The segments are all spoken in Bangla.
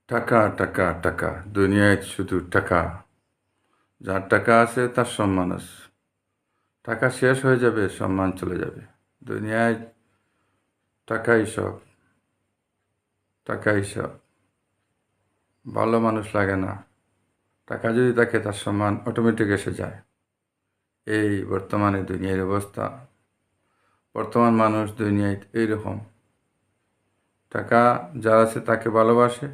টাকা টাকা টাকা দুনিয়ায় শুধু টাকা। যার টাকা আছে তার সম্মান আছে। টাকা শেষ হয়ে যাবে, সম্মান চলে যাবে। দুনিয়ায় টাকাই সব, টাকাই সব। ভালো মানুষ লাগে না। টাকা যদি থাকে তার সম্মান অটোমেটিক এসে যায়। এই বর্তমানে দুনিয়ার অবস্থা। বর্তমান মানুষ দুনিয়ায় এইরকম। টাকা যার আছে তাকে ভালোবাসে,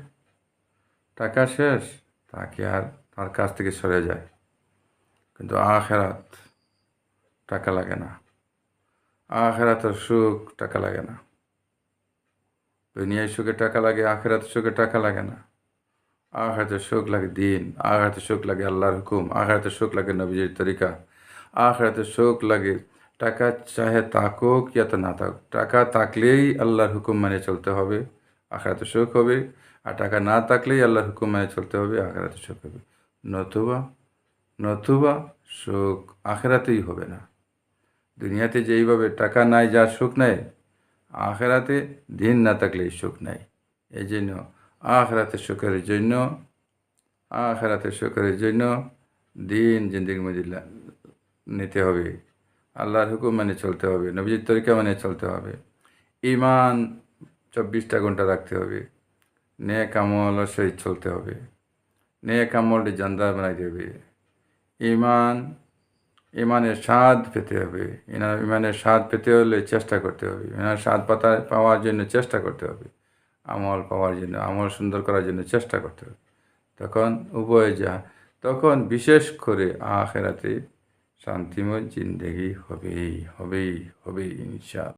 টাকা শেষ তাকে আর তার কাছ থেকে সরে যায়। কিন্তু আখেরাত টাকা লাগে না। আখেরাতের সুখ টাকা লাগে না। দুনিয়ায় সুখে টাকা লাগে, আখেরাতের সুখে টাকা লাগে না। আখেরাতের সুখ লাগে দিন, আখেরাতের সুখ লাগে আল্লাহর হুকুম, আখেরাতের সুখ লাগে নবীজির তরিকা, আখেরাতের সুখ লাগে টাকা চাহে থাকুক ইয়া তো না থাকুক। টাকা থাকলেই আল্লাহর হুকুম মেনে চলতে হবে, আখেরাতের সুখ হবে। আর টাকা না থাকলেই আল্লাহর হুকুম মেনে চলতে হবে, আখেরাতের সুখ হবে। নতুবা নতুবা সুখ আখেরাতেই হবে না। দুনিয়াতে যেইভাবে টাকা নাই যার সুখ নেই, আখেরাতে দিন না থাকলেই সুখ নাই। এই জন্য আখেরাতের সুখের জন্য আখেরাতের সুখের জন্য দিন জিন্দিগির মধ্যে নিতে হবে। আল্লাহর হুকুম মেনে চলতে হবে, নবীজির তরিকা মেনে চলতে হবে। ঈমান 24টা ঘন্টা রাখতে হবে। নেক আমল সহিত চলতে হবে। নেক আমলটি জানদার বানাইতে হবে। ঈমান ইমানের স্বাদ পেতে হবে। ইমানের স্বাদ পেতে হলে চেষ্টা করতে হবে। ইমানের স্বাদ পাওয়ার জন্য চেষ্টা করতে হবে। আমল পাওয়ার জন্য, আমল সুন্দর করার জন্য চেষ্টা করতে হবে। তখন উভয় তখন বিশেষ করে আখেরাতে শান্তিময় জিন্দেগি হবেই হবেই হবেই ইনশাআল্লাহ।